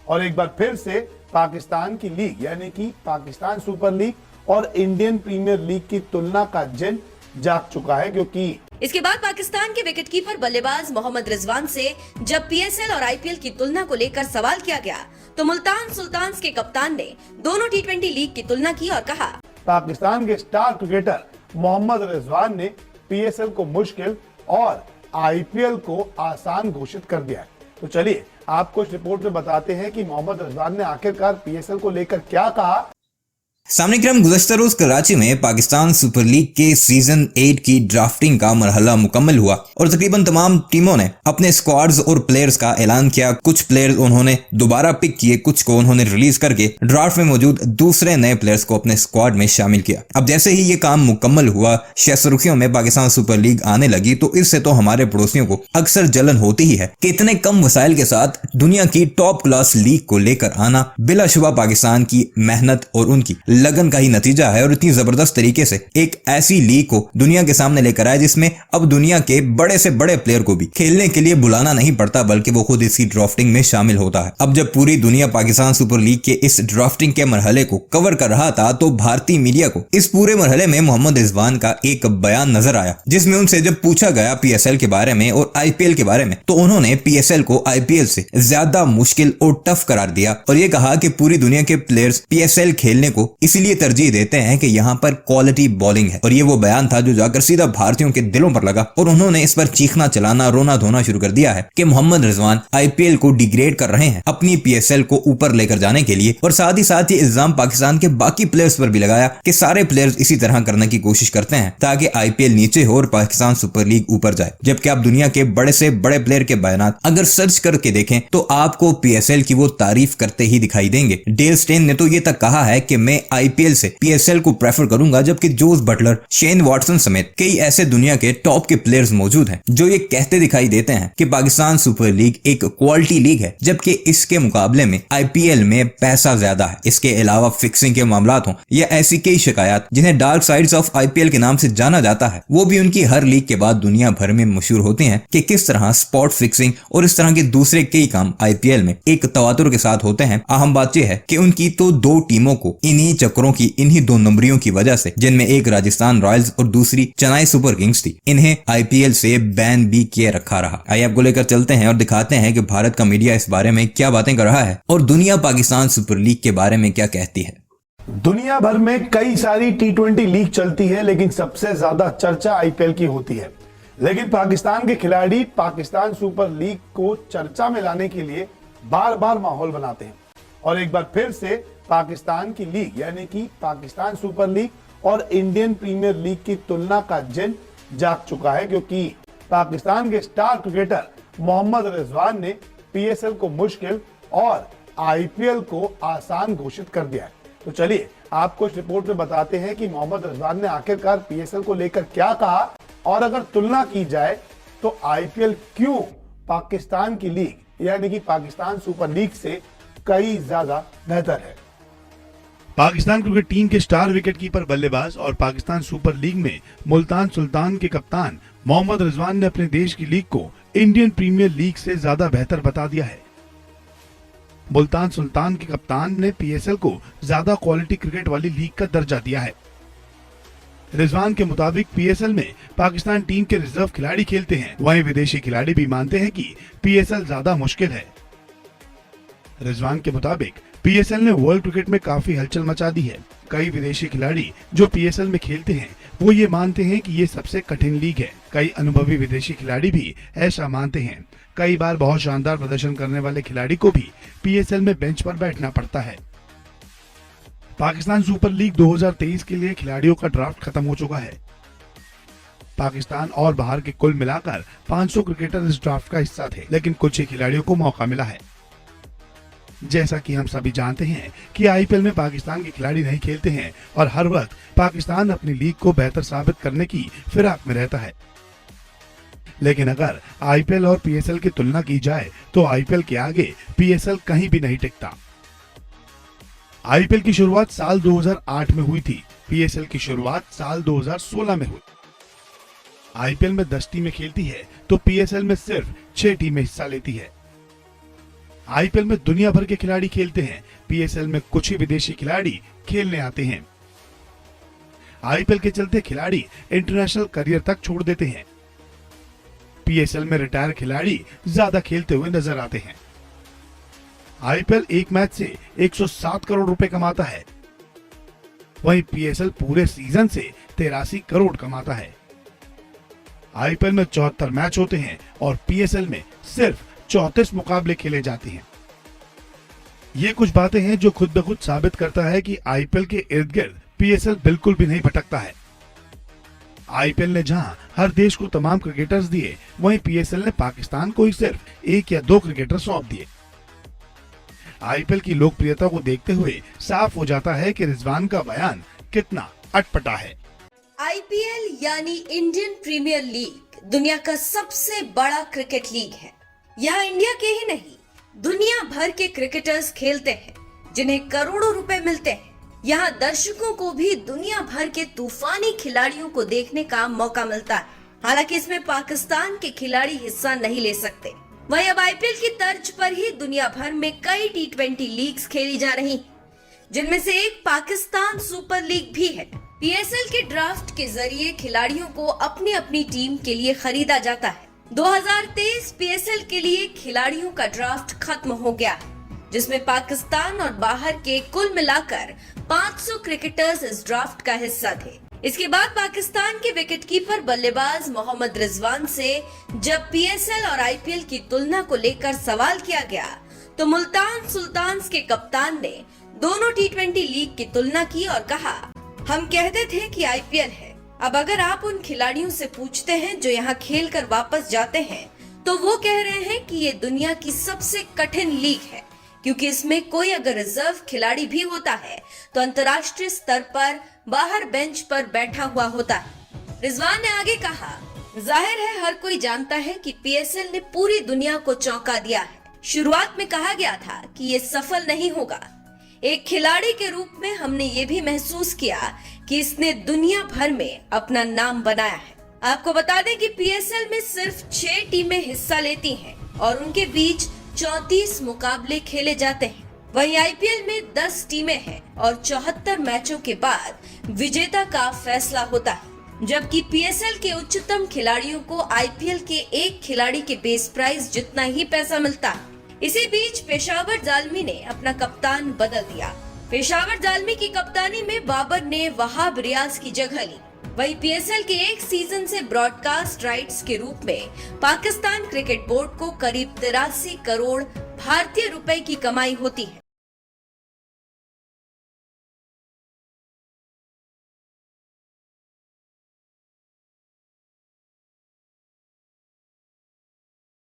और एक बार फिर से पाकिस्तान की लीग यानी कि पाकिस्तान सुपर लीग और इंडियन प्रीमियर लीग की तुलना का जिन जाग चुका है, क्योंकि इसके बाद पाकिस्तान के विकेटकीपर बल्लेबाज मोहम्मद रिजवान से जब पीएसएल और आईपीएल की तुलना को लेकर सवाल किया गया तो मुल्तान सुल्तान्स के कप्तान ने दोनों टी20 लीग की तुलना की और कहा, पाकिस्तान के स्टार क्रिकेटर मोहम्मद रिजवान ने पीएसएल को मुश्किल और आईपीएल को आसान घोषित कर दिया है। तो चलिए आपको इस रिपोर्ट में बताते हैं कि मोहम्मद रिजवान ने आखिरकार पीएसएल को लेकर क्या कहा। सामने क्रम गुज़श्ता रोज कराची में पाकिस्तान सुपर लीग के सीजन 8 की ड्राफ्टिंग का मरहला मुकम्मल हुआ और तकरीबन तमाम टीमों ने अपने स्क्वाड्स और प्लेयर्स का ऐलान किया। कुछ प्लेयर्स उन्होंने दोबारा पिक किए, कुछ को उन्होंने रिलीज करके ड्राफ्ट में मौजूद दूसरे नए प्लेयर्स को अपने स्क्वाड में शामिल किया। अब जैसे ही ये काम मुकम्मल हुआ, सुर्खियों में पाकिस्तान सुपर लीग आने लगी, तो इससे तो हमारे पड़ोसियों को अक्सर जलन होती ही है कि इतने कम वसाइल के साथ दुनिया की टॉप क्लास लीग को लेकर आना बिलाशुबा पाकिस्तान की मेहनत और उनकी लगन का ही नतीजा है। और इतनी जबरदस्त तरीके से एक ऐसी लीग को दुनिया के सामने लेकर आए जिसमें अब दुनिया के बड़े से बड़े प्लेयर को भी खेलने के लिए बुलाना नहीं पड़ता, बल्कि वो खुद इसकी ड्राफ्टिंग में शामिल होता है। अब जब पूरी दुनिया पाकिस्तान सुपर लीग के इस ड्राफ्टिंग के मरहले को कवर कर रहा था, तो भारतीय मीडिया को इस पूरे मरहले में मोहम्मद रिजवान का एक बयान नजर आया, जिसमें उनसे जब पूछा गया पीएसएल के बारे में और आईपीएल के बारे में, तो उन्होंने पीएसएल को आईपीएल से ज्यादा मुश्किल और टफ करार दिया और ये कहा कि पूरी दुनिया के प्लेयर्स पीएसएल खेलने को इसलिए तरजीह देते हैं कि यहां पर क्वालिटी बॉलिंग है। और ये वो बयान था जो जाकर सीधा भारतीयों के दिलों पर लगा और उन्होंने इस पर चीखना चलाना रोना धोना शुरू कर दिया है कि मोहम्मद रिजवान आईपीएल को डिग्रेड कर रहे हैं अपनी पीएसएल को ऊपर लेकर जाने के लिए। और साथ ही ये इल्जाम पाकिस्तान के बाकी प्लेयर्स पर भी लगाया कि सारे प्लेयर्स इसी तरह करने की कोशिश करते हैं ताकि आईपीएल नीचे हो और पाकिस्तान सुपर लीग ऊपर जाए। जबकि आप दुनिया के बड़े से बड़े प्लेयर के बयान अगर सर्च करके देखें तो आपको पीएसएल की वो तारीफ करते ही दिखाई देंगे। डेल स्टेन ने तो ये तक कहा है कि मैं आईपीएल से पीएसएल को प्रेफर करूंगा, जबकि जोस बटलर, शेन वॉटसन समेत कई ऐसे दुनिया के टॉप के प्लेयर्स मौजूद हैं जो ये कहते दिखाई देते हैं कि पाकिस्तान सुपर लीग एक क्वालिटी लीग है, जबकि इसके मुकाबले में आईपीएल में पैसा ज्यादा है। इसके अलावा फिक्सिंग के मामलात हों या ऐसी कई शिकायत जिन्हें डार्क साइड्स ऑफ आईपीएल के नाम से जाना जाता है, वो भी उनकी हर लीग के बाद दुनिया भर में मशहूर होती हैं कि किस तरह स्पॉट फिक्सिंग और इस तरह के दूसरे कई काम आईपीएल में एक तवातुर के साथ होते हैं। अहम बात यह है कि उनकी तो दो टीमों को इन्हीं चक्रों की, इन्हीं दो नंबरियों की वजह से, जिनमें एक राजस्थान रॉयल्स और दूसरी चेन्नई सुपर किंग्स थी, इन्हें आईपीएल से बैन भी किए रखा रहा। आइए आपको लेकर चलते हैं और दिखाते हैं कि भारत का मीडिया इस बारे में क्या बातें कर रहा है और दुनिया पाकिस्तान सुपर लीग के बारे में क्या कहती है। दुनिया भर में कई सारी टी20 लीग चलती है, लेकिन सबसे ज्यादा चर्चा आईपीएल की होती है। लेकिन पाकिस्तान के खिलाड़ी पाकिस्तान सुपर लीग को चर्चा में लाने के लिए बार बार माहौल बनाते हैं और एक बार फिर से पाकिस्तान की लीग यानी कि पाकिस्तान सुपर लीग और इंडियन प्रीमियर लीग की तुलना का जिन जाग चुका है, क्योंकि पाकिस्तान के स्टार क्रिकेटर मोहम्मद रिजवान ने पीएसएल को मुश्किल और आईपीएल को आसान घोषित कर दिया है। तो चलिए आपको इस रिपोर्ट में बताते हैं कि मोहम्मद रिजवान ने आखिरकार पीएसएल को लेकर क्या कहा और अगर तुलना की जाए तो आईपीएल क्यों पाकिस्तान की लीग यानी कि पाकिस्तान सुपर लीग से कई ज्यादा बेहतर है। पाकिस्तान क्रिकेट टीम के स्टार विकेटकीपर बल्लेबाज और पाकिस्तान सुपर लीग में मुल्तान सुल्तान के कप्तान मोहम्मद रिजवान ने अपने देश की लीग को इंडियन प्रीमियर लीग से ज्यादा बेहतर बता दिया है। मुल्तान सुल्तान के कप्तान ने पीएसएल को ज्यादा क्वालिटी क्रिकेट वाली लीग का दर्जा दिया है। रिजवान के मुताबिक पीएसएल में पाकिस्तान टीम के रिजर्व खिलाड़ी खेलते हैं, वहीं विदेशी खिलाड़ी भी मानते हैं कि पीएसएल ज्यादा मुश्किल है। रिजवान के मुताबिक पीएसएल ने वर्ल्ड क्रिकेट में काफी हलचल मचा दी है। कई विदेशी खिलाड़ी जो पीएसएल में खेलते हैं वो ये मानते हैं कि ये सबसे कठिन लीग है। कई अनुभवी विदेशी खिलाड़ी भी ऐसा मानते हैं। कई बार बहुत शानदार प्रदर्शन करने वाले खिलाड़ी को भी पीएसएल में बेंच पर बैठना पड़ता है। पाकिस्तान सुपर लीग 2023 के लिए खिलाड़ियों का ड्राफ्ट खत्म हो चुका है। पाकिस्तान और बाहर के कुल मिलाकर 500 क्रिकेटर इस ड्राफ्ट का हिस्सा थे, लेकिन कुछ ही खिलाड़ियों को मौका मिला है। जैसा कि हम सभी जानते हैं कि आईपीएल में पाकिस्तान के खिलाड़ी नहीं खेलते हैं और हर वक्त पाकिस्तान अपनी लीग को बेहतर साबित करने की फिराक में रहता है। लेकिन अगर आईपीएल और पीएसएल की तुलना की जाए तो आईपीएल के आगे पीएसएल कहीं भी नहीं टिकता। आईपीएल की शुरुआत साल 2008 में हुई थी। पीएसएल की शुरुआत साल 2016 में हुई। आईपीएल में 10 टीमें खेलती है तो पीएसएल में सिर्फ 6 टीमें हिस्सा लेती है। आईपीएल में दुनिया भर के खिलाड़ी खेलते हैं। पीएसएल में कुछ ही विदेशी खिलाड़ी खेलने आते हैं। आईपीएल के चलते खिलाड़ी इंटरनेशनल करियर तक छोड़ देते हैं। पीएसएल में रिटायर खिलाड़ी ज्यादा खेलते हुए नजर आते हैं। आईपीएल एक मैच से 107 करोड़ रुपए कमाता है, वहीं पीएसएल पूरे सीजन से 83 करोड़ कमाता है। आईपीएल में 74 मैच होते हैं और पीएसएल में सिर्फ 34 मुकाबले खेले जाते हैं। ये कुछ बातें हैं जो खुद ब खुद साबित करता है कि आईपीएल के इर्द गिर्द पीएसएल बिल्कुल भी नहीं भटकता है। आईपीएल ने जहां हर देश को तमाम क्रिकेटर्स दिए, वहीं पीएसएल ने पाकिस्तान को ही सिर्फ 1 या 2 क्रिकेटर सौंप दिए। आईपीएल की लोकप्रियता को देखते हुए साफ हो जाता है कि रिजवान का बयान कितना अटपटा है। आईपीएल यानी इंडियन प्रीमियर लीग दुनिया का सबसे बड़ा क्रिकेट लीग है। यहाँ इंडिया के ही नहीं, दुनिया भर के क्रिकेटर्स खेलते हैं, जिन्हें करोड़ों रुपए मिलते हैं। यहाँ दर्शकों को भी दुनिया भर के तूफानी खिलाड़ियों को देखने का मौका मिलता है। हालांकि इसमें पाकिस्तान के खिलाड़ी हिस्सा नहीं ले सकते। वहीं अब आईपीएल की तर्ज पर ही दुनिया भर में कई टी20 लीग्स खेली जा रही, जिनमें से एक पाकिस्तान सुपर लीग भी है। पीएसएल के ड्राफ्ट के जरिए खिलाड़ियों को अपनी अपनी टीम के लिए खरीदा जाता है। 2023 पीएसएल के लिए खिलाड़ियों का ड्राफ्ट खत्म हो गया है, जिसमें पाकिस्तान और बाहर के कुल मिलाकर 500 क्रिकेटर्स इस ड्राफ्ट का हिस्सा थे। इसके बाद पाकिस्तान के विकेटकीपर बल्लेबाज मोहम्मद रिजवान से जब पीएसएल और आईपीएल की तुलना को लेकर सवाल किया गया, तो मुल्तान सुल्तान्स के कप्तान ने दोनों टी20 लीग की तुलना की और कहा, हम कहते थे कि आईपीएल है। अब अगर आप उन खिलाड़ियों से पूछते हैं जो यहाँ खेल कर वापस जाते हैं, तो वो कह रहे हैं कि ये दुनिया की सबसे कठिन लीग है, क्योंकि इसमें कोई अगर रिजर्व खिलाड़ी भी होता है तो अंतर्राष्ट्रीय स्तर पर बाहर बेंच पर बैठा हुआ होता है। रिजवान ने आगे कहा, जाहिर है हर कोई जानता है कि पीएसएल ने पूरी दुनिया को चौंका दिया है। शुरुआत में कहा गया था कि ये सफल नहीं होगा। एक खिलाड़ी के रूप में हमने ये भी महसूस किया कि इसने दुनिया भर में अपना नाम बनाया है। आपको बता दें कि पीएसएल में सिर्फ 6 टीमें हिस्सा लेती हैं और उनके बीच 34 मुकाबले खेले जाते हैं। वहीं आईपीएल में 10 टीमें हैं और 74 मैचों के बाद विजेता का फैसला होता है, जबकि पीएसएल के उच्चतम खिलाड़ियों को आईपीएल के एक खिलाड़ी के बेस प्राइस जितना ही पैसा मिलता है। इसी बीच पेशावर जालमी ने अपना कप्तान बदल दिया। पेशावर जालमी की कप्तानी में बाबर ने वहाब रियाज की जगह ली। वहीं पीएसएल के एक सीजन से ब्रॉडकास्ट राइट्स के रूप में पाकिस्तान क्रिकेट बोर्ड को करीब 83 करोड़ भारतीय रुपए की कमाई होती है।